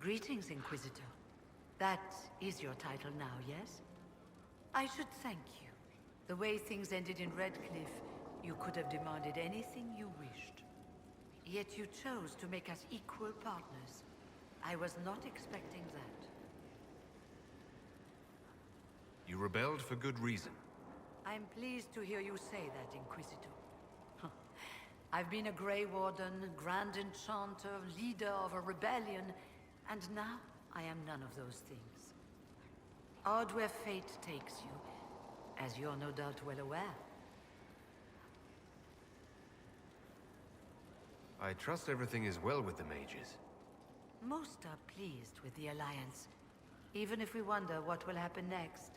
Greetings, Inquisitor. That is your title now, yes? I should thank you. The way things ended in Redcliffe, you could have demanded anything you wished. Yet you chose to make us equal partners. I was not expecting that. You rebelled for good reason. I'm pleased to hear you say that, Inquisitor. I've been a Grey Warden, Grand Enchanter, leader of a rebellion, and now I am none of those things. Odd where fate takes you, as you're no doubt well aware. I trust everything is well with the mages. Most are pleased with the Alliance, even if we wonder what will happen next.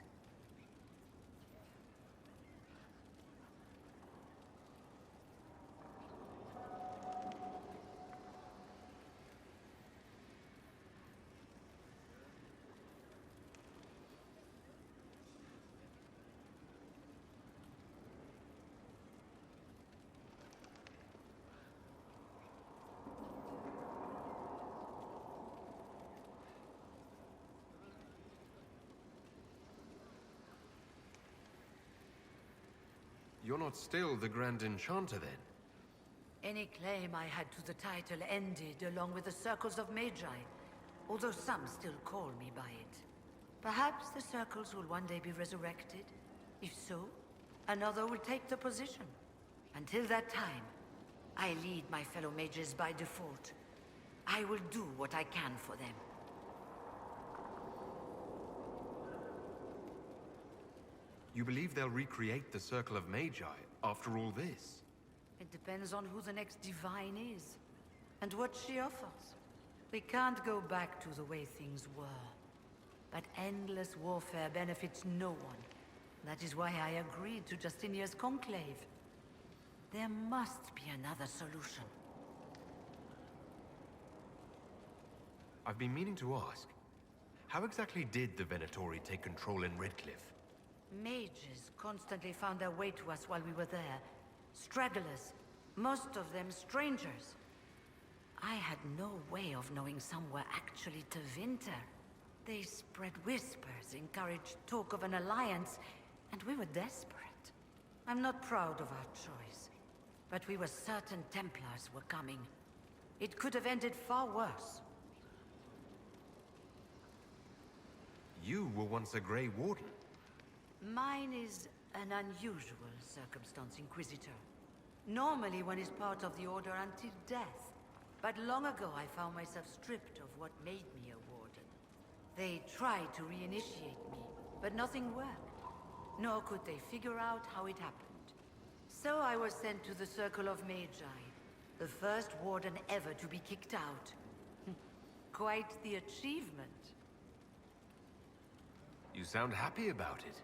You're not still the Grand Enchanter, then? Any claim I had to the title ended along with the Circles of Magi, although some still call me by it. Perhaps the Circles will one day be resurrected. If so, another will take the position. Until that time, I lead my fellow mages by default. I will do what I can for them. You believe they'll recreate the Circle of Magi after all this? It depends on who the next divine is, and what she offers. We can't go back to the way things were. But endless warfare benefits no one. That is why I agreed to Justinia's conclave. There must be another solution. I've been meaning to ask, how exactly did the Venatori take control in Redcliffe? Mages constantly found their way to us while we were there. Stragglers, most of them strangers. I had no way of knowing some were actually Tevinter. They spread whispers, encouraged talk of an alliance, and we were desperate. I'm not proud of our choice, but we were certain Templars were coming. It could have ended far worse. You were once a Grey Warden. Mine is an unusual circumstance, Inquisitor. Normally one is part of the Order until death. But long ago I found myself stripped of what made me a Warden. They tried to reinitiate me, but nothing worked. Nor could they figure out how it happened. So I was sent to the Circle of Magi, the first Warden ever to be kicked out. Quite the achievement. You sound happy about it.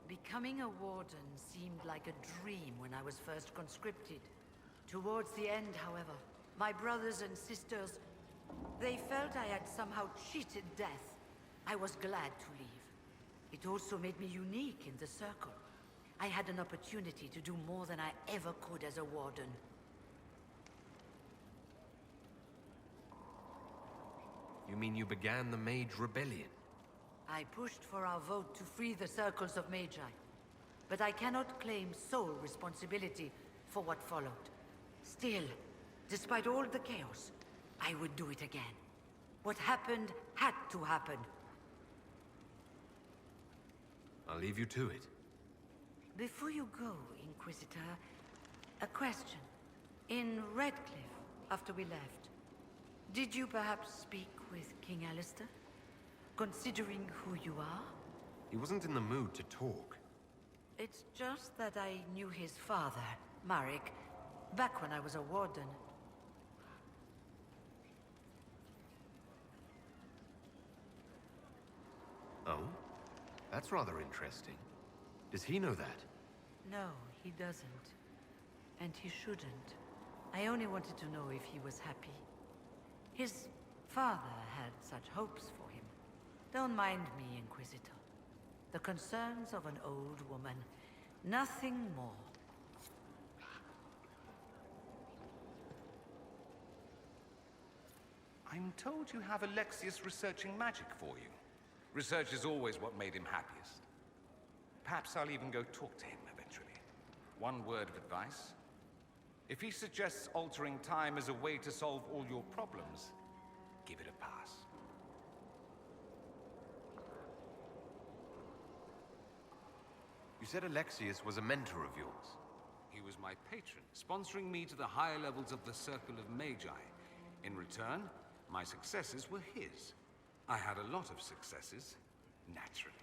Becoming a Warden seemed like a dream when I was first conscripted. Towards the end, however, my brothers and sisters, they felt I had somehow cheated death. I was glad to leave. It also made me unique in the Circle. I had an opportunity to do more than I ever could as a Warden. You mean you began the Mage Rebellion? I pushed for our vote to free the Circles of Magi. But I cannot claim sole responsibility for what followed. Still, despite all the chaos, I would do it again. What happened had to happen. I'll leave you to it. Before you go, Inquisitor, a question. In Redcliffe, after we left, did you perhaps speak with King Alistair? Considering who you are? He wasn't in the mood to talk. It's just that I knew his father, Marek, back when I was a Warden. Oh? That's rather interesting. Does he know that? No, he doesn't. And he shouldn't. I only wanted to know if he was happy. His father had such hopes for him. Don't mind me, Inquisitor. The concerns of an old woman. Nothing more. I'm told you have Alexius researching magic for you. Research is always what made him happiest. Perhaps I'll even go talk to him eventually. One word of advice. If he suggests altering time as a way to solve all your problems, give it a pass. You said Alexius was a mentor of yours. He was my patron, sponsoring me to the higher levels of the Circle of Magi. In return, my successes were his. I had a lot of successes, naturally.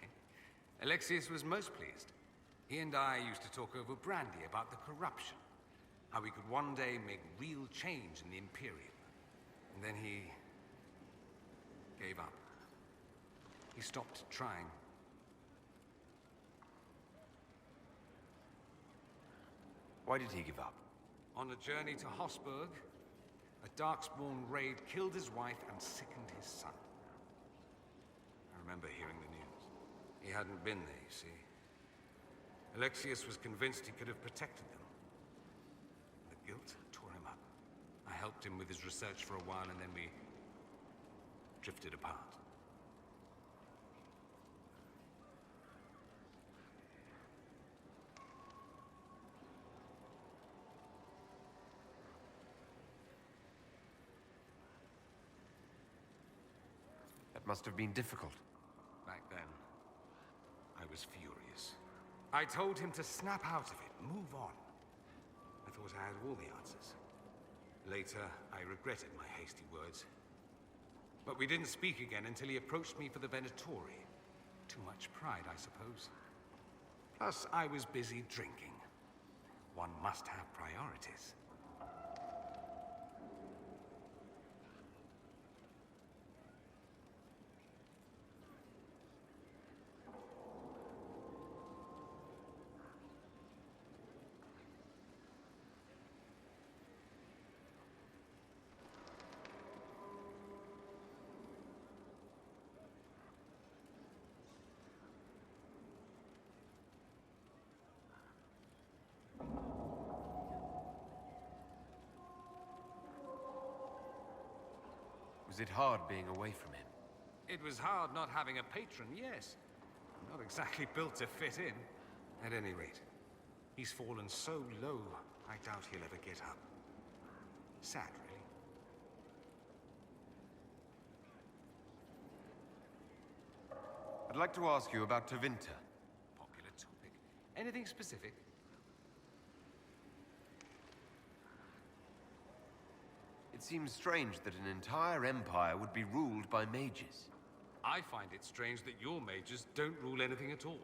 Alexius was most pleased. He and I used to talk over brandy about the corruption, how we could one day make real change in the Imperium. And then he gave up. He stopped trying. Why did he give up? On a journey to Hossberg, a Darkspawn raid killed his wife and sickened his son. I remember hearing the news. He hadn't been there, you see. Alexius was convinced he could have protected them. The guilt tore him up. I helped him with his research for a while, and then we drifted apart. That must have been difficult. Back then, I was furious. I told him to snap out of it, move on. I thought I had all the answers. Later, I regretted my hasty words. But we didn't speak again until he approached me for the Venatori. Too much pride, I suppose. Plus, I was busy drinking. One must have priorities. Was it hard being away from him? It was hard not having a patron, yes. Not exactly built to fit in. At any rate, he's fallen so low, I doubt he'll ever get up. Sad, really. I'd like to ask you about Tevinter. Popular topic. Anything specific? It seems strange that an entire empire would be ruled by mages. I find it strange that your mages don't rule anything at all.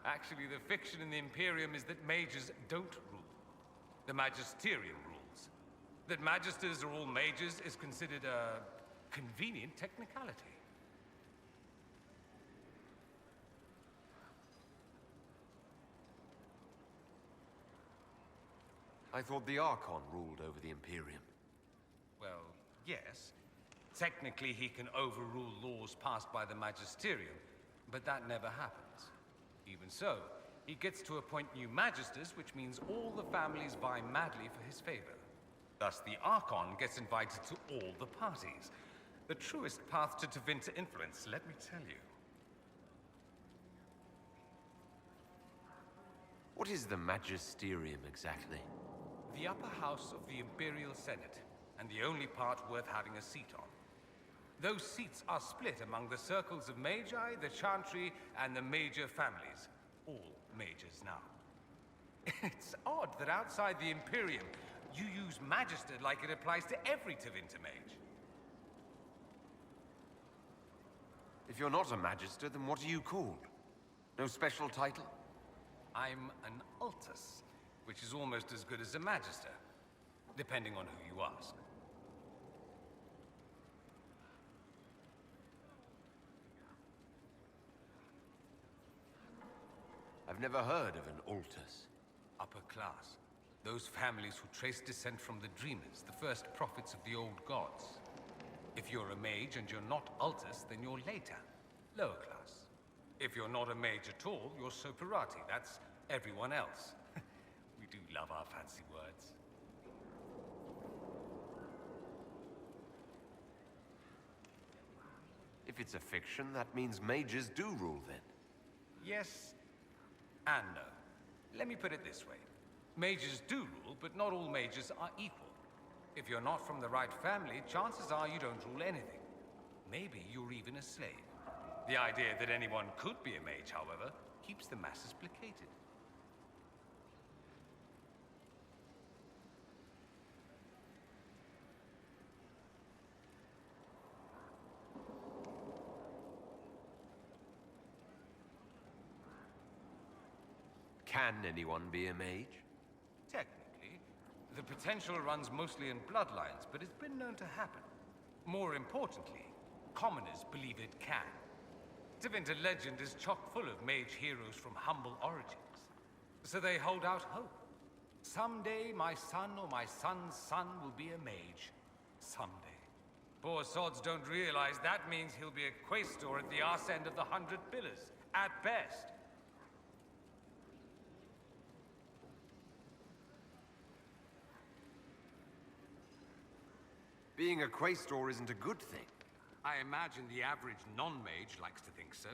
Actually, the fiction in the Imperium is that mages don't rule. The Magisterium rules. That magisters are all mages is considered a convenient technicality. I thought the Archon ruled over the Imperium. Well, yes. Technically, he can overrule laws passed by the Magisterium, but that never happens. Even so, he gets to appoint new Magisters, which means all the families vie madly for his favor. Thus, the Archon gets invited to all the parties. The truest path to Tevinter influence, let me tell you. What is the Magisterium exactly? The upper house of the Imperial Senate, and the only part worth having a seat on. Those seats are split among the circles of Magi, the Chantry, and the major families. All majors now. It's odd that outside the Imperium, you use Magister like it applies to every Tevinter mage. If you're not a Magister, then what are you called? No special title? I'm an Altus, which is almost as good as a Magister, depending on who you ask. I've never heard of an Altus. Upper class. Those families who trace descent from the Dreamers, the first prophets of the old gods. If you're a mage and you're not Altus, then you're later. Lower class. If you're not a mage at all, you're Soperati. That's everyone else. We do love our fancy words. If it's a fiction, that means mages do rule then. Yes and no. Let me put it this way. Mages do rule, but not all mages are equal. If you're not from the right family, chances are you don't rule anything. Maybe you're even a slave. The idea that anyone could be a mage, however, keeps the masses placated. Can anyone be a mage? Technically, the potential runs mostly in bloodlines, but it's been known to happen. More importantly, commoners believe it can. Tevinter legend is chock full of mage heroes from humble origins. So they hold out hope. Someday my son or my son's son will be a mage. Someday. Poor sods don't realize that means he'll be a quaestor at the arse end of the 100 Pillars, at best. Being a quaestor isn't a good thing. I imagine the average non-mage likes to think so.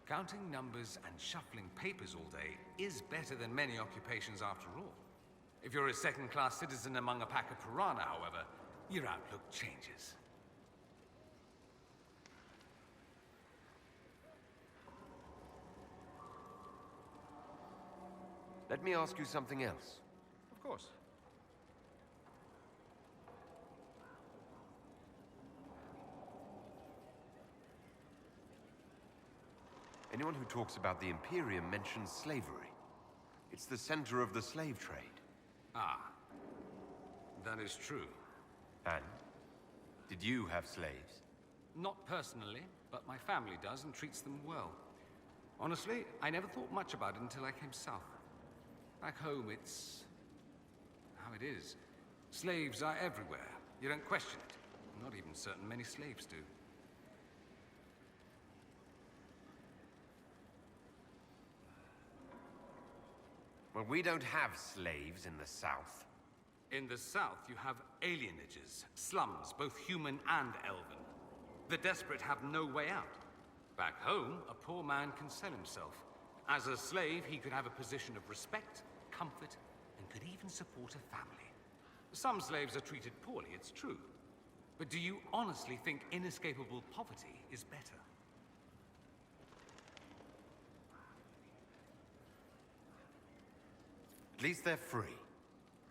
Counting numbers and shuffling papers all day is better than many occupations after all. If you're a second-class citizen among a pack of piranha, however, your outlook changes. Let me ask you something else. Of course. Anyone who talks about the Imperium mentions slavery. It's the center of the slave trade. Ah. That is true. And? Did you have slaves? Not personally, but my family does and treats them well. Honestly, I never thought much about it until I came south. Back home, it's how it is. Slaves are everywhere. You don't question it. I'm not even certain many slaves do. Well, we don't have slaves in the south. In the south, you have alienages, slums, both human and elven. The desperate have no way out. Back home, a poor man can sell himself. As a slave, he could have a position of respect, comfort, and could even support a family. Some slaves are treated poorly, it's true. But do you honestly think inescapable poverty is better? At least they're free.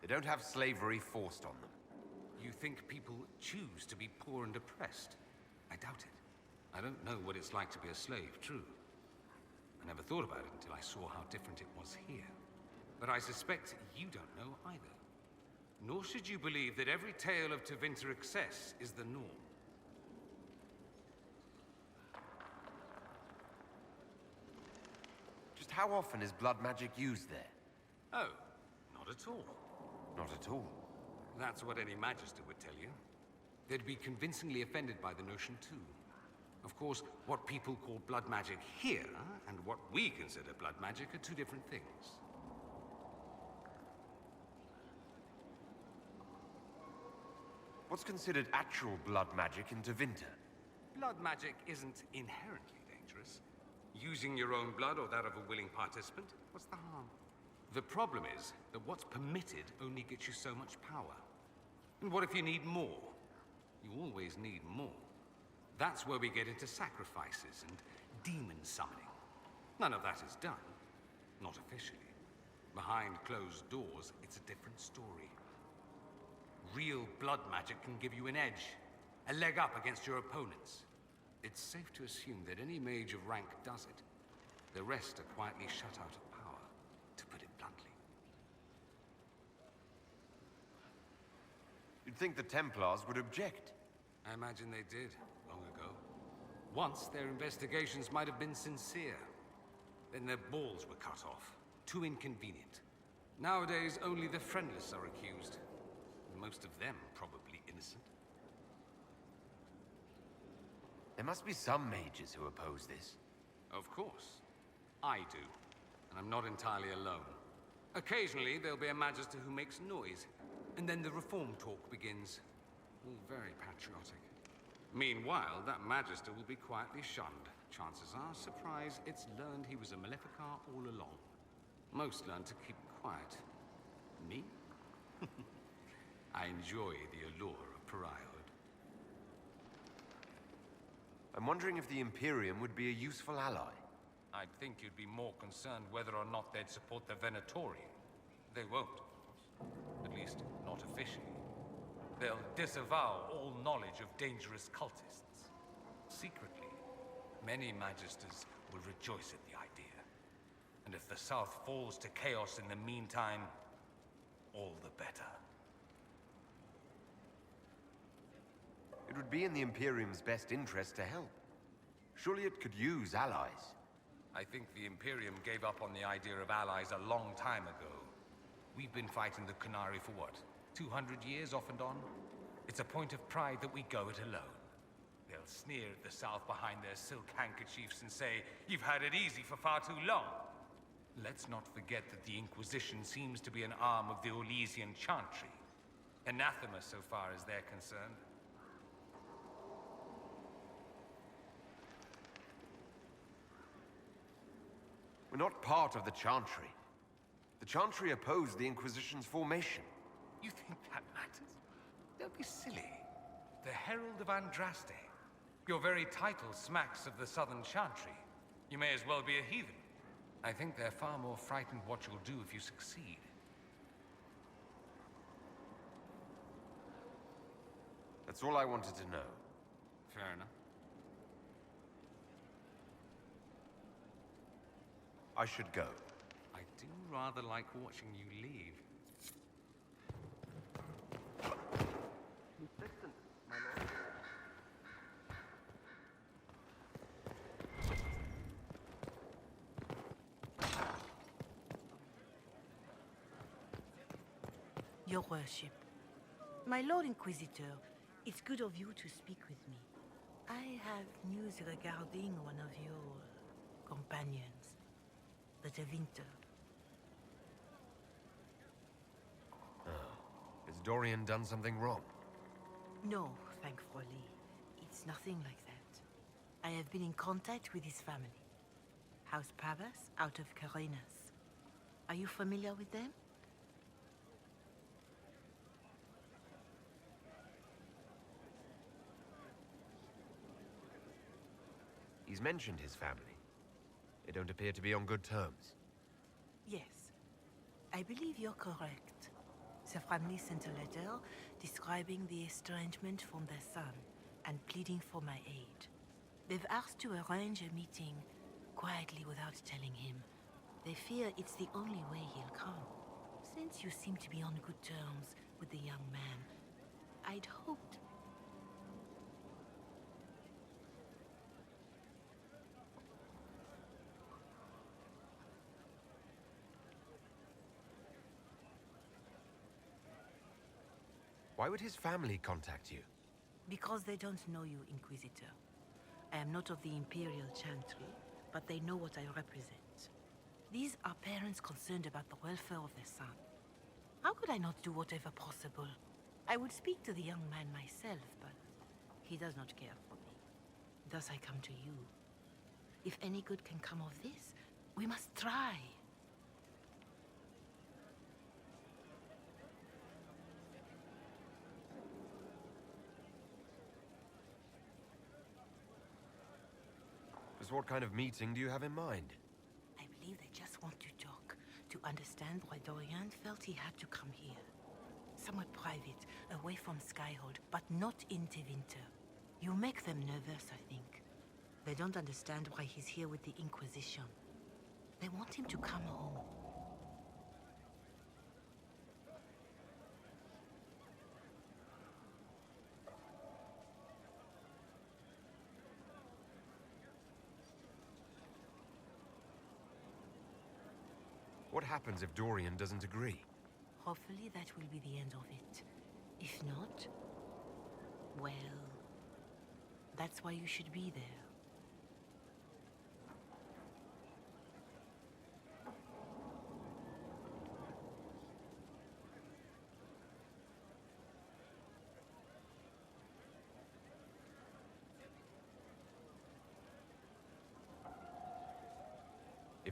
They don't have slavery forced on them. You think people choose to be poor and oppressed? I doubt it. I don't know what it's like to be a slave, true. I never thought about it until I saw how different it was here. But I suspect you don't know either. Nor should you believe that every tale of Tevinter excess is the norm. Just how often is blood magic used there? Oh, not at all. Not at all. That's what any Magister would tell you. They'd be convincingly offended by the notion, too. Of course, what people call blood magic here, and what we consider blood magic, are two different things. What's considered actual blood magic in Tevinter? Blood magic isn't inherently dangerous. Using your own blood or that of a willing participant, what's the harm? The problem is that what's permitted only gets you so much power. And what if you need more? You always need more. That's where we get into sacrifices and demon summoning. None of that is done. Not officially. Behind closed doors, it's a different story. Real blood magic can give you an edge, a leg up against your opponents. It's safe to assume that any mage of rank does it. The rest are quietly shut out of power, to put it bluntly. You'd think the Templars would object. I imagine they did, long ago. Once, their investigations might have been sincere. Then their balls were cut off. Too inconvenient. Nowadays, only the friendless are accused. Most of them probably innocent. There must be some mages who oppose this. Of course. I do. And I'm not entirely alone. Occasionally, there'll be a Magister who makes noise. And then the reform talk begins. All very patriotic. Meanwhile, that Magister will be quietly shunned. Chances are, surprise, it's learned he was a Maleficar all along. Most learn to keep quiet. Me? I enjoy the allure of pariahhood. I'm wondering if the Imperium would be a useful ally. I'd think you'd be more concerned whether or not they'd support the Venatori. They won't, of course. At least, not officially. They'll disavow all knowledge of dangerous cultists. Secretly, many Magisters will rejoice at the idea. And if the South falls to chaos in the meantime, all the better. It would be in the Imperium's best interest to help. Surely it could use allies. I think the Imperium gave up on the idea of allies a long time ago. We've been fighting the Qunari for what, 200 years off and on? It's a point of pride that we go it alone. They'll sneer at the South behind their silk handkerchiefs and say, "You've had it easy for far too long." Let's not forget that the Inquisition seems to be an arm of the Orlesian Chantry. Anathema so far as they're concerned. We're not part of the Chantry. The Chantry opposed the Inquisition's formation. You think that matters? Don't be silly. The Herald of Andraste. Your very title smacks of the Southern Chantry. You may as well be a heathen. I think they're far more frightened what you'll do if you succeed. That's all I wanted to know. Fair enough. I should go. I do rather like watching you leave. Your worship. My Lord Inquisitor, it's good of you to speak with me. I have news regarding one of your companions, the Tevinter. Has Dorian done something wrong? No, thankfully. It's nothing like that. I have been in contact with his family. House Pavas, out of Carenas. Are you familiar with them? He's mentioned his family. They don't appear to be on good terms. Yes. I believe you're correct. The family sent a letter describing the estrangement from their son and pleading for my aid. They've asked to arrange a meeting quietly without telling him. They fear it's the only way he'll come. Since you seem to be on good terms with the young man, I'd hoped... Why would his family contact you? Because they don't know you, Inquisitor. I am not of the Imperial Chantry, but they know what I represent. These are parents concerned about the welfare of their son. How could I not do whatever possible? I would speak to the young man myself, but he does not care for me. Thus I come to you. If any good can come of this, we must try. Just what kind of meeting do you have in mind? I believe they just want to talk, to understand why Dorian felt he had to come here. Somewhat private, away from Skyhold, but not in Tevinter. You make them nervous, I think. They don't understand why he's here with the Inquisition. They want him to come home. What happens if Dorian doesn't agree? Hopefully that will be the end of it. If not, well, that's why you should be there.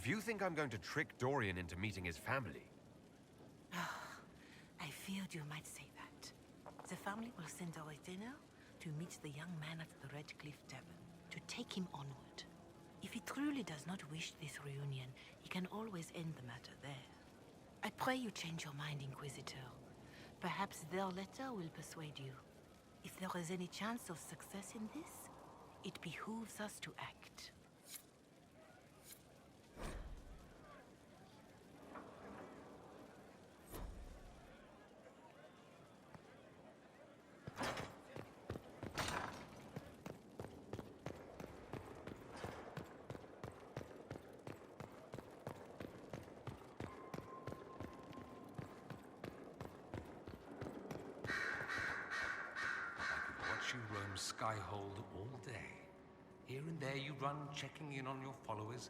If you think I'm going to trick Dorian into meeting his family... I feared you might say that. The family will send a retainer to meet the young man at the Red Cliff Tavern, to take him onward. If he truly does not wish this reunion, he can always end the matter there. I pray you change your mind, Inquisitor. Perhaps their letter will persuade you. If there is any chance of success in this, it behooves us to act. You roam Skyhold all day. Here and there you run, checking in on your followers.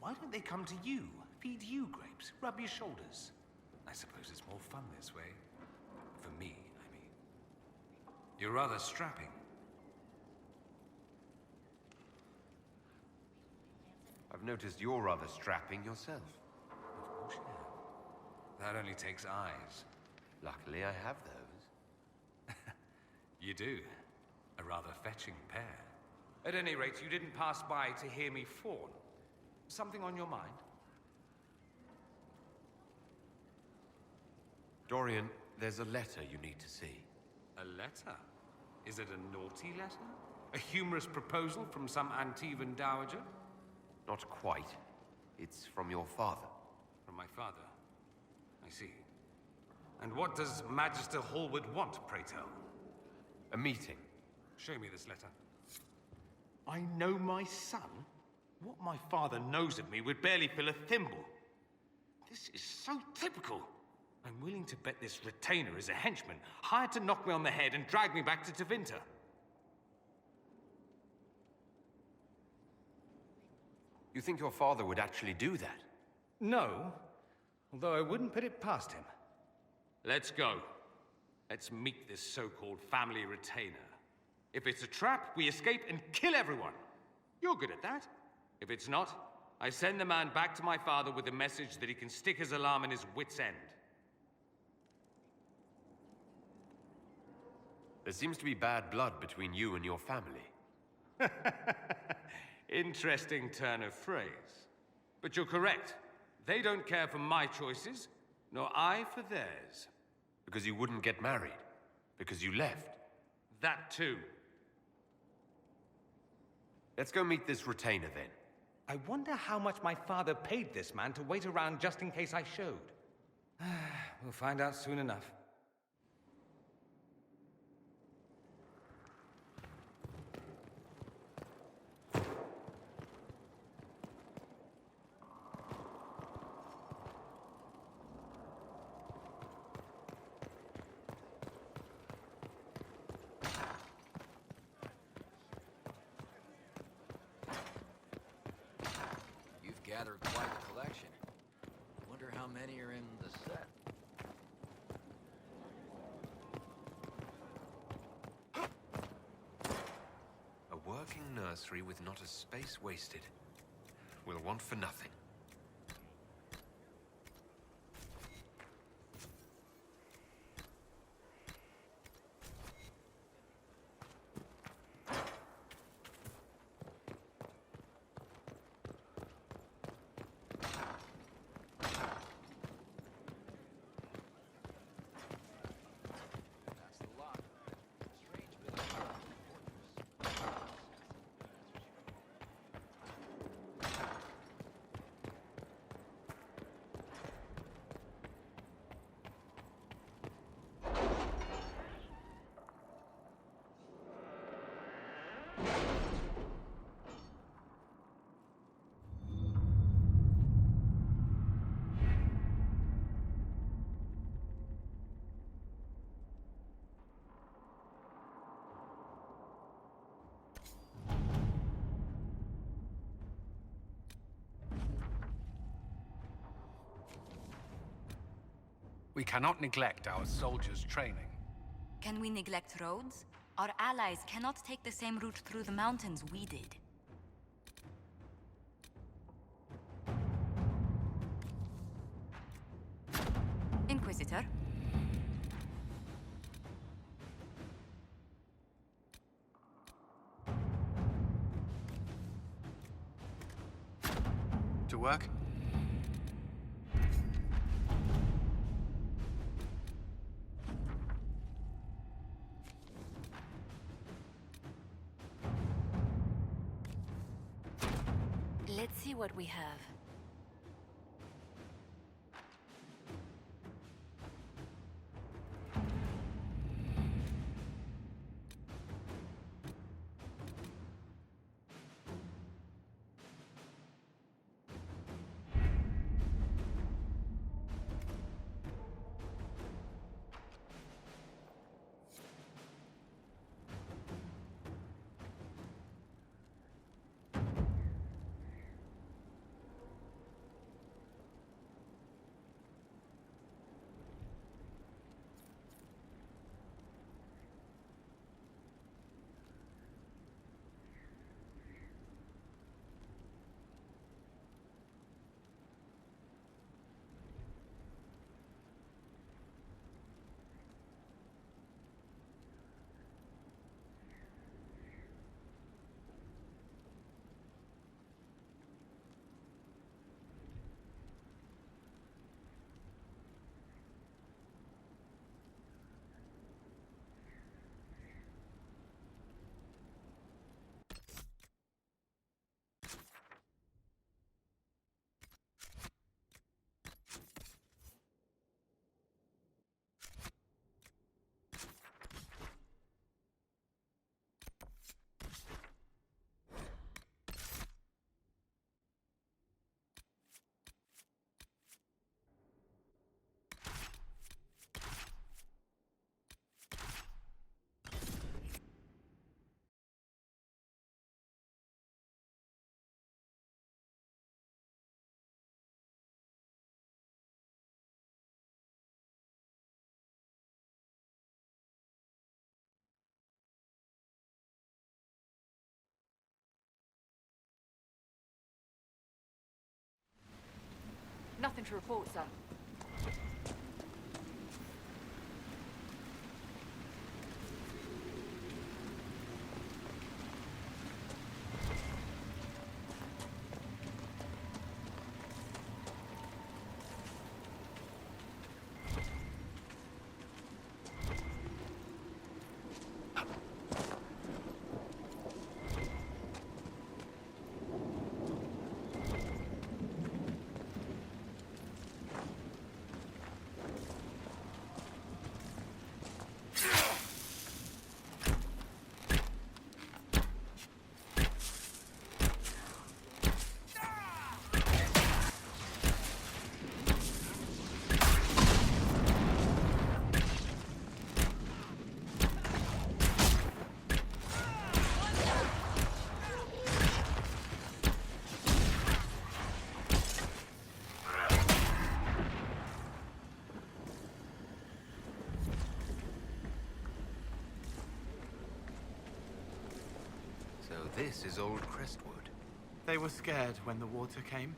Why don't they come to you, feed you grapes, rub your shoulders? I suppose it's more fun this way. For me, I mean. You're rather strapping. I've noticed you're rather strapping yourself. Of course you have. That only takes eyes. Luckily, I have those. You do. A rather fetching pair. At any rate, you didn't pass by to hear me fawn. Something on your mind? Dorian, there's a letter you need to see. A letter? Is it a naughty letter? A humorous proposal from some Antivan dowager? Not quite. It's from your father. From my father? I see. And what does Magister Hallward want, pray tell? A meeting. Show me this letter. I know my son? What my father knows of me would barely fill a thimble. This is so typical. I'm willing to bet this retainer is a henchman, hired to knock me on the head and drag me back to Tevinter. You think your father would actually do that? No, although I wouldn't put it past him. Let's go. Let's meet this so-called family retainer. If it's a trap, we escape and kill everyone. You're good at that. If it's not, I send the man back to my father with a message that he can stick his alarm in his wit's end. There seems to be bad blood between you and your family. Interesting turn of phrase. But you're correct. They don't care for my choices, nor I for theirs. Because you wouldn't get married. Because you left. That too. Let's go meet this retainer then. I wonder how much my father paid this man to wait around just in case I showed. We'll find out soon enough. Gathered quite a collection. Wonder how many are in the set. A working nursery with not a space wasted. We'll want for nothing. We cannot neglect our soldiers' training. Can we neglect roads? Our allies cannot take the same route through the mountains we did. Inquisitor? To work? Let's see what we have. Nothing to report, sir. So this is old Crestwood. They were scared when the water came.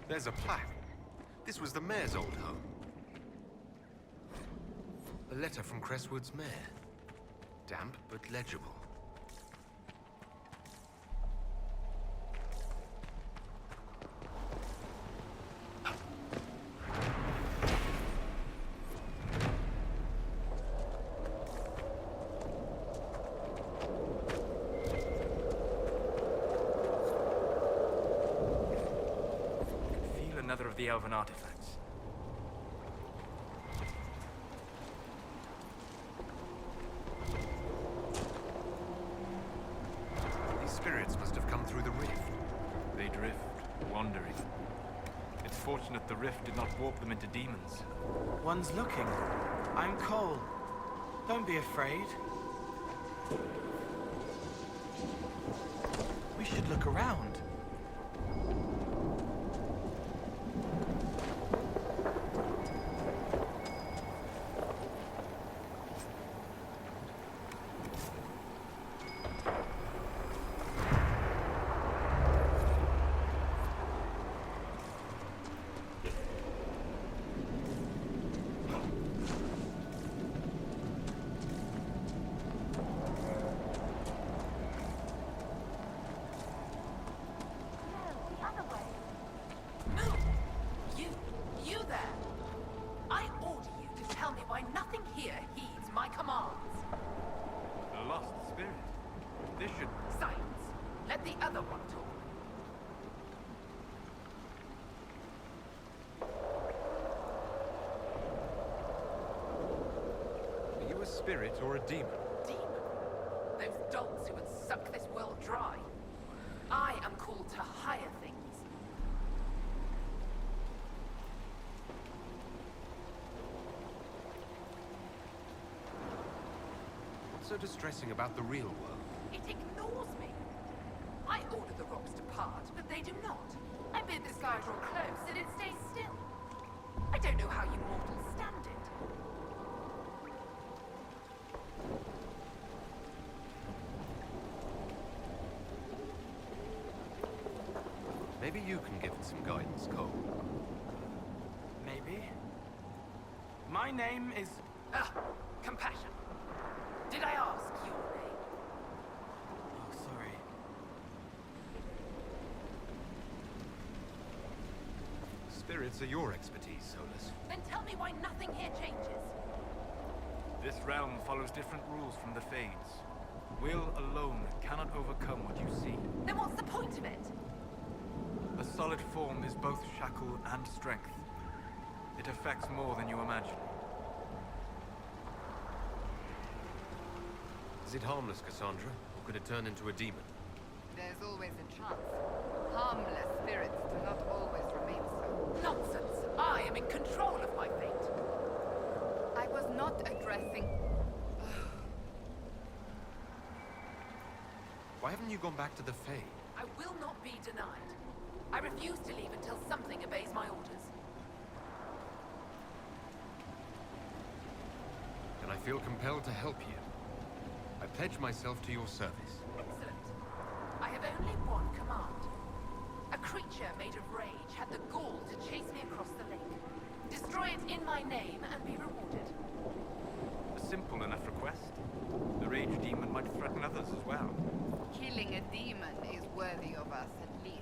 There's a plaque. This was the mayor's old home. A letter from Crestwood's mayor. Damp but legible. another of the elven artifacts. These spirits must have come through the rift. They drift, wandering. It's fortunate the rift did not warp them into demons. One's looking. I'm Cole. Don't be afraid. We should look around. You there! I order you to tell me why nothing here heeds my commands. A lost spirit. This should... Silence. Let the other one talk. Are you a spirit or a demon? Demon. Those dogs who would suck this world dry. I am called to higher things. What's so distressing about the real world? It ignores me. I order the rocks to part, but they do not. I bid the sky draw close, and it stays still. I don't know how you mortals stand it. Maybe you can give it some guidance, Cole. Maybe. My name is... Compassion. Did I ask your name? Oh, sorry. Spirits are your expertise, Solus. Then tell me why nothing here changes. This realm follows different rules from the Fades. Will alone cannot overcome what you see. Then what's the point of it? A solid form is both shackle and strength. It affects more than you imagine. Is it harmless, Cassandra? Or could it turn into a demon? There's always a chance. Harmless spirits do not always remain so. Nonsense! I am in control of my fate. I was not addressing... Why haven't you gone back to the Fae? I will not be denied. I refuse to leave until something obeys my orders. And I feel compelled to help you. I pledge myself to your service. Excellent. I have only one command. A creature made of rage had the gall to chase me across the lake. Destroy it in my name and be rewarded. A simple enough request. The rage demon might threaten others as well. Killing a demon is worthy of us, at least.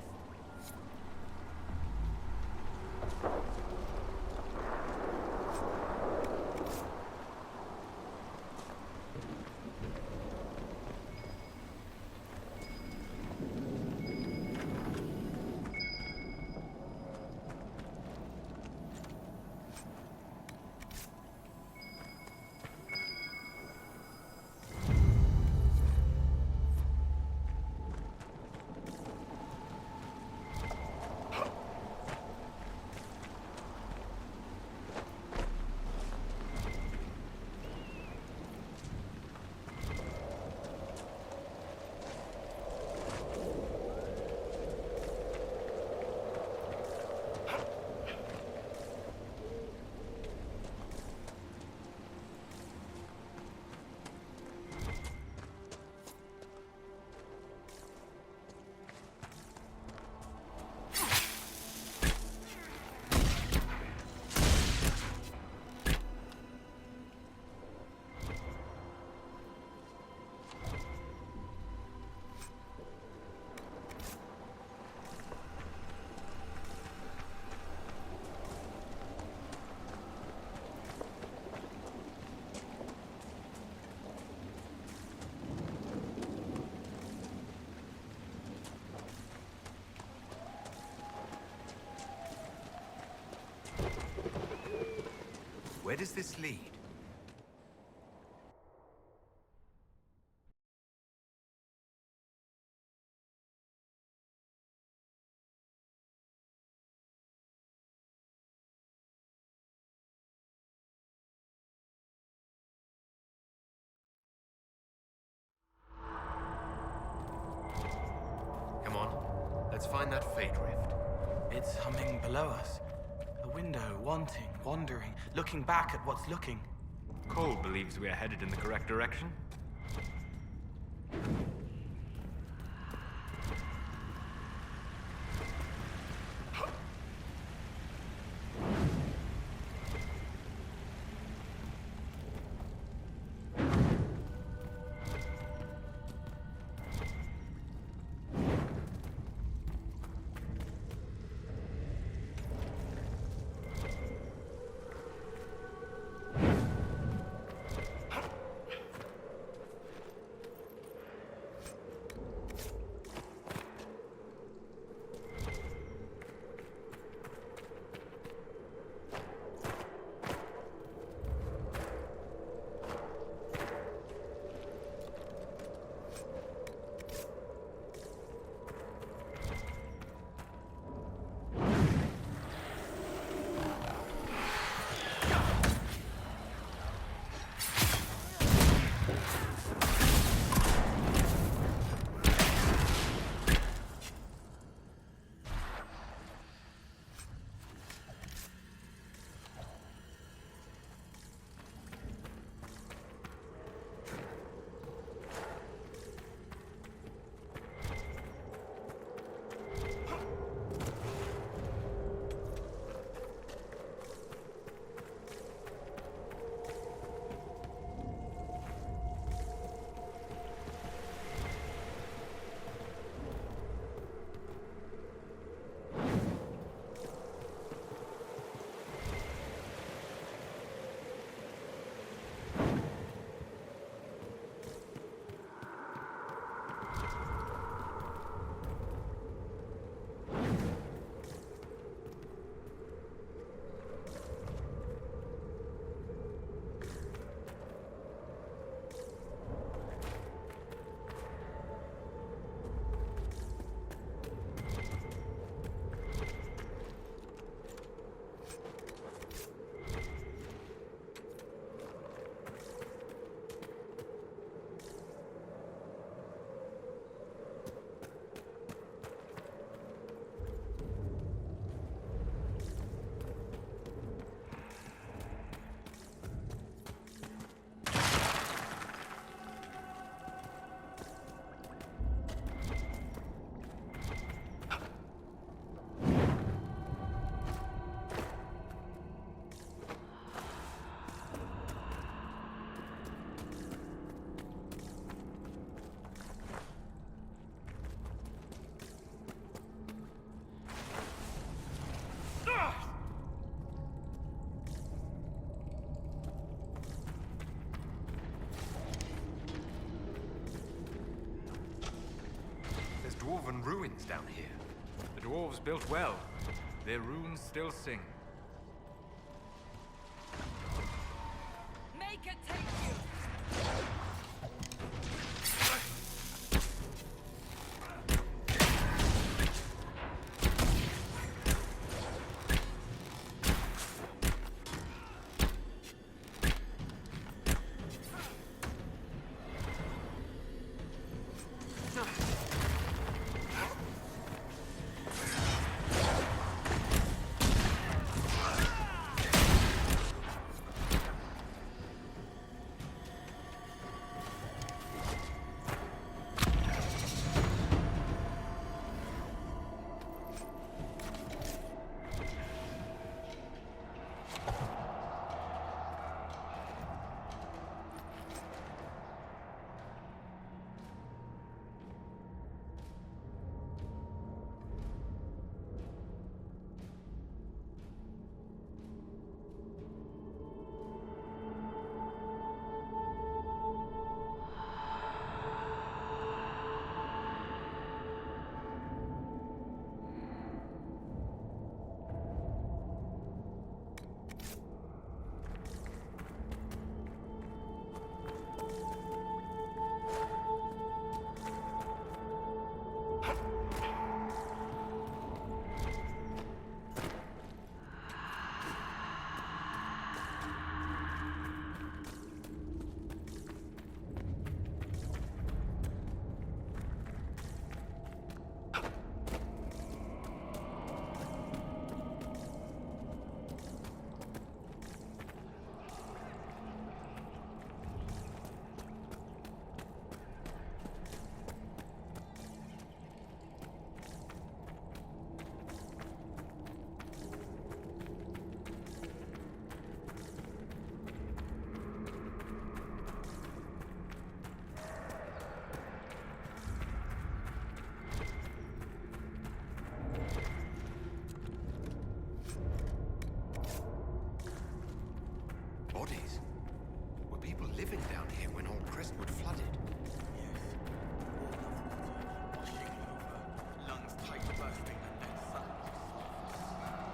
Where does this lead? Come on, let's find that fate rift. It's humming below us. A window, wanting, wandering, looking back at what's looking. Cole believes we are headed in the correct direction. Dwarven ruins down here. The dwarves built well. Their runes still sing. Make it take you! living down here when Old Crestwood flooded. Yes. All of the water washing over, lungs tight bursting, and then suddenly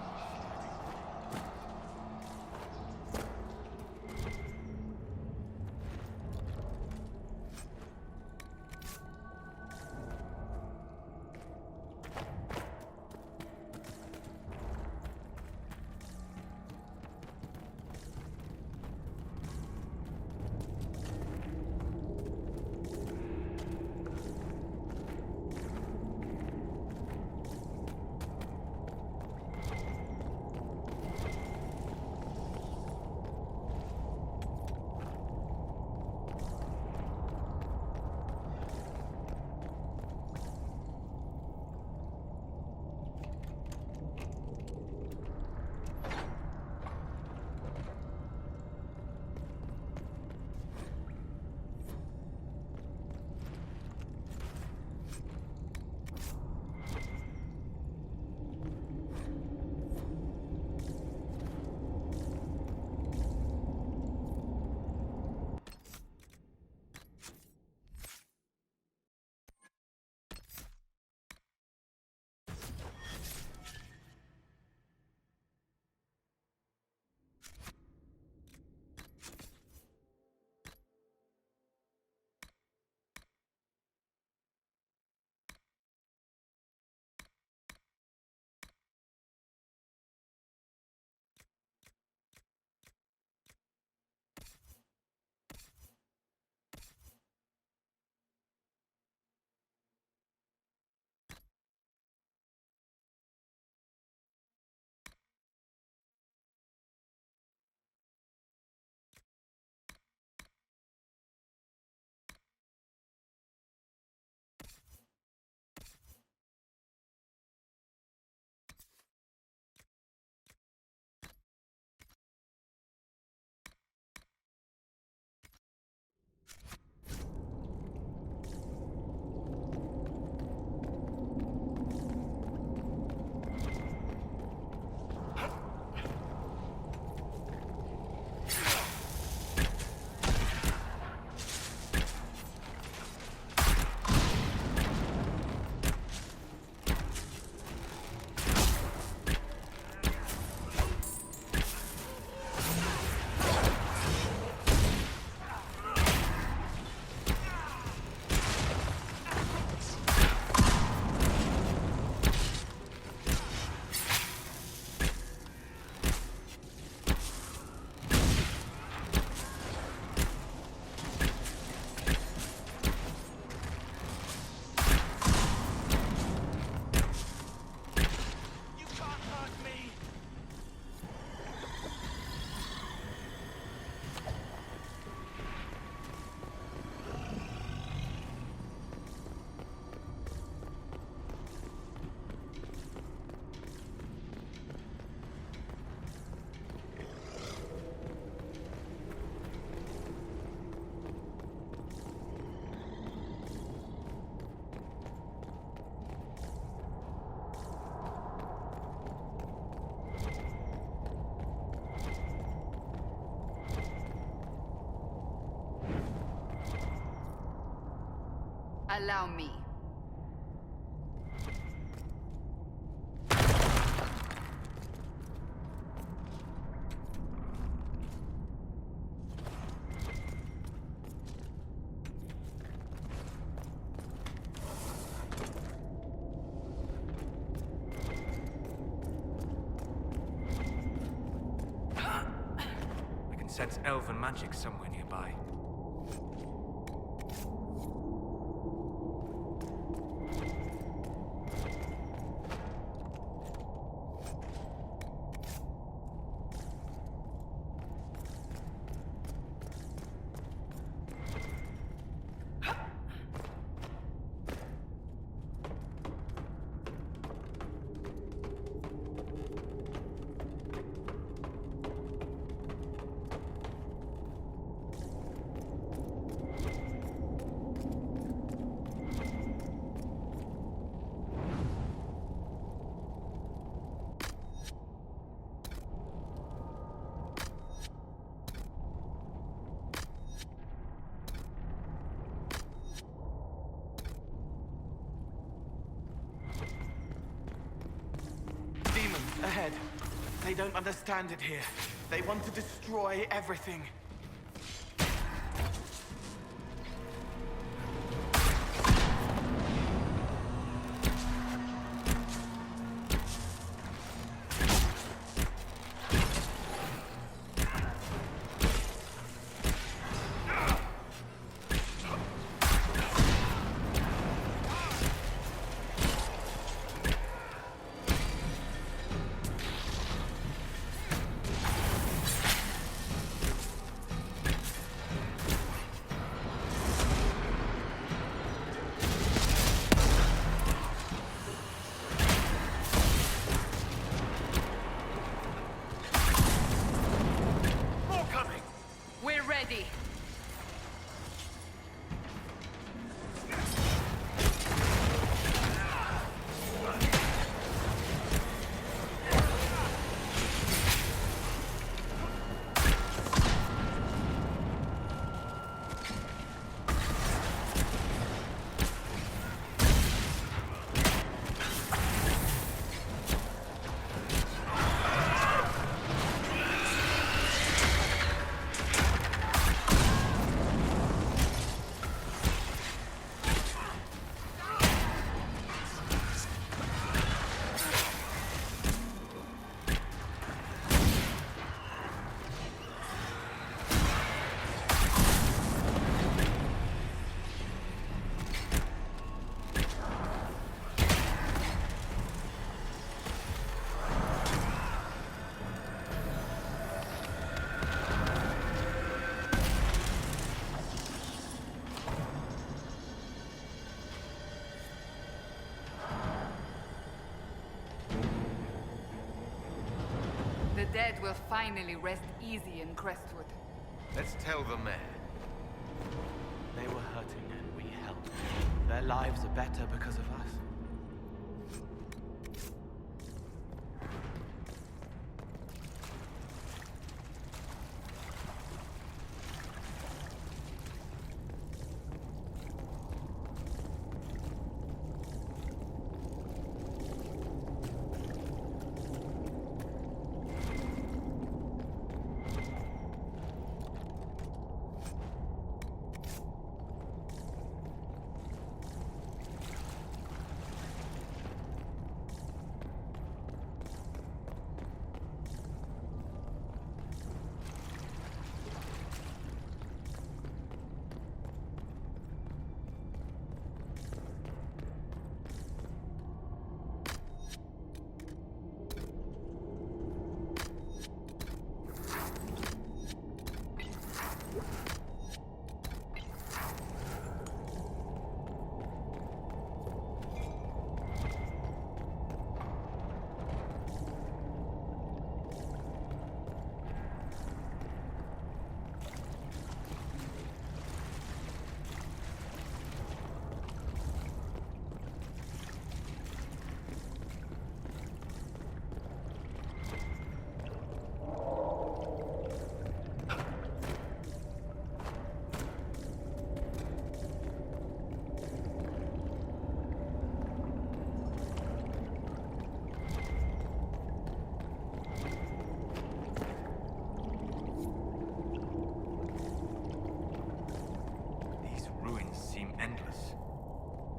Allow me. I can sense elven magic somewhere nearby. They don't understand it here. They want to destroy everything. We're ready. The dead will finally rest easy in Crestwood. Let's tell the mayor. They were hurting and we helped. Their lives are better because of us.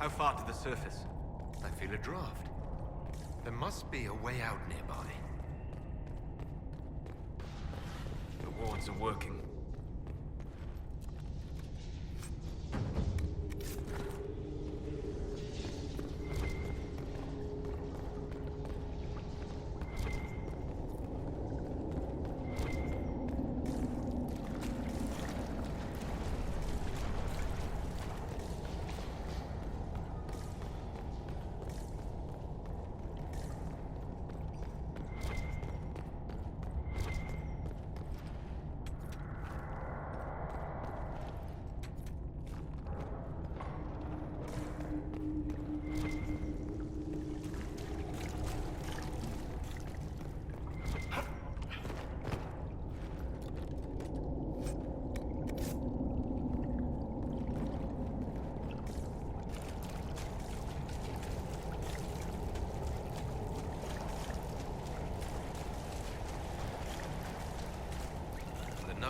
How far to the surface? I feel a draft. There must be a way out nearby. The wards are working.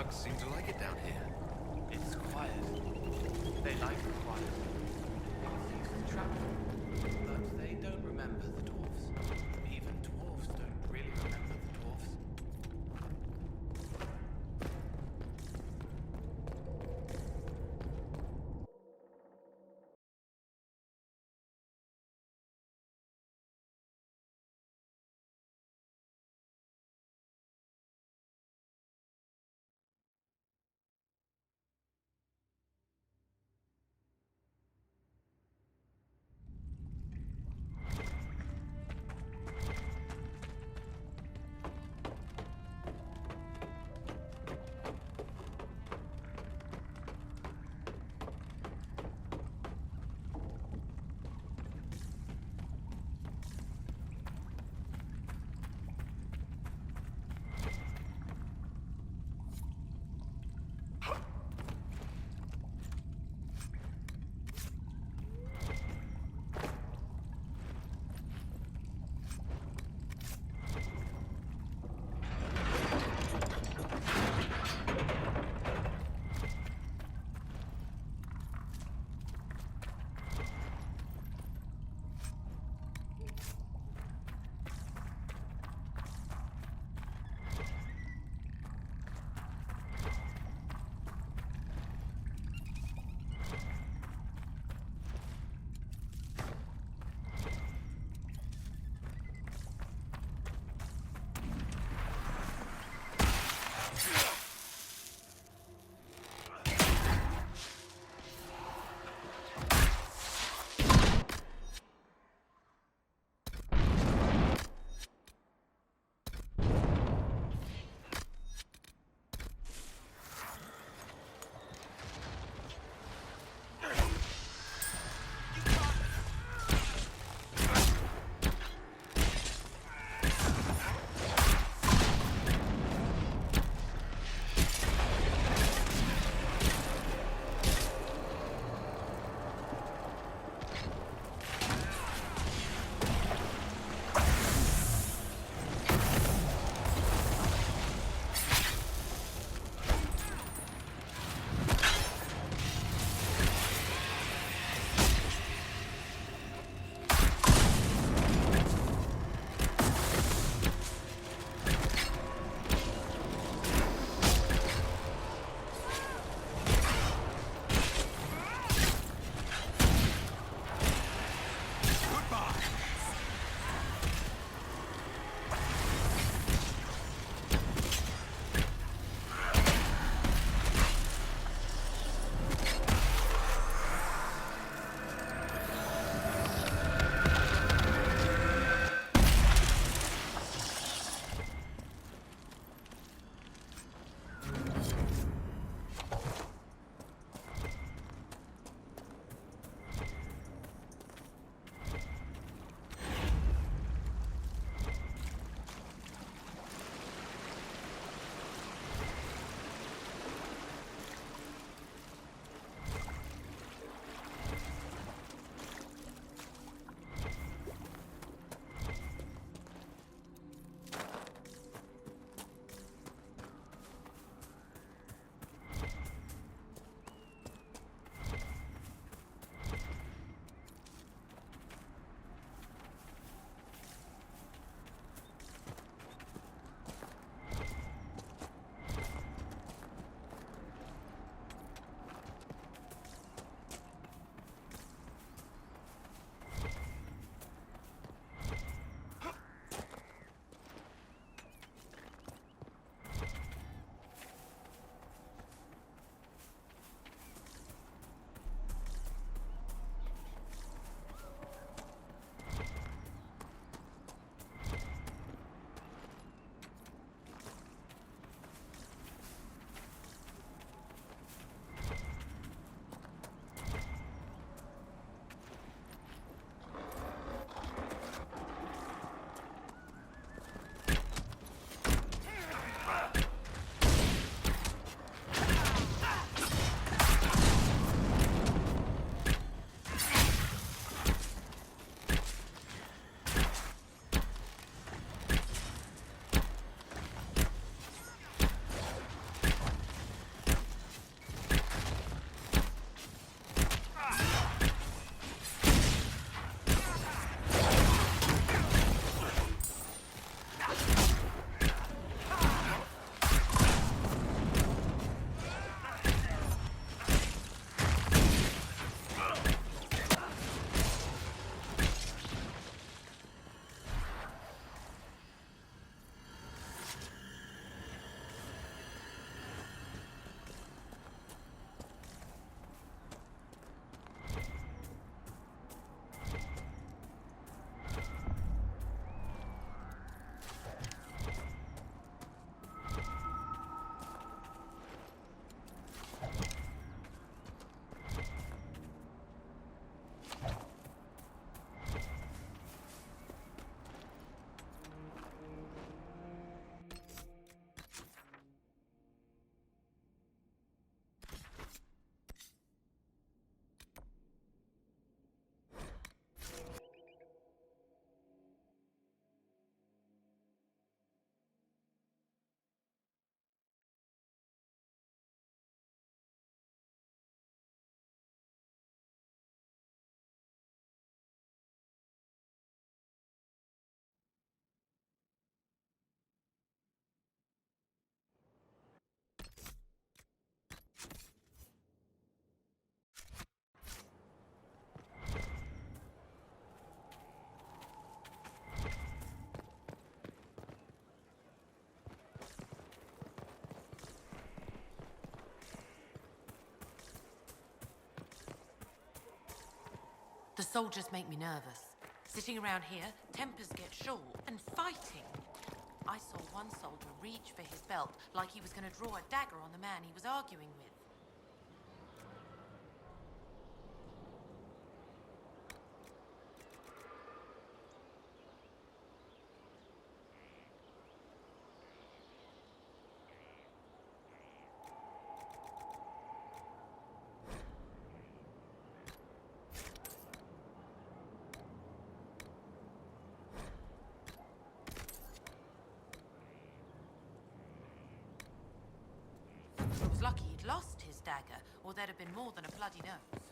thugs seem to like it down here. It's quiet. They like the quiet. These used to trap them, but they don't remember the dwarves. Even dwarves don't really remember the dwarves. Soldiers make me nervous. Sitting around here, tempers get short, and fighting. I saw one soldier reach for his belt like he was going to draw a dagger on the man he was arguing with. I was lucky he'd lost his dagger, or there'd have been more than a bloody nose.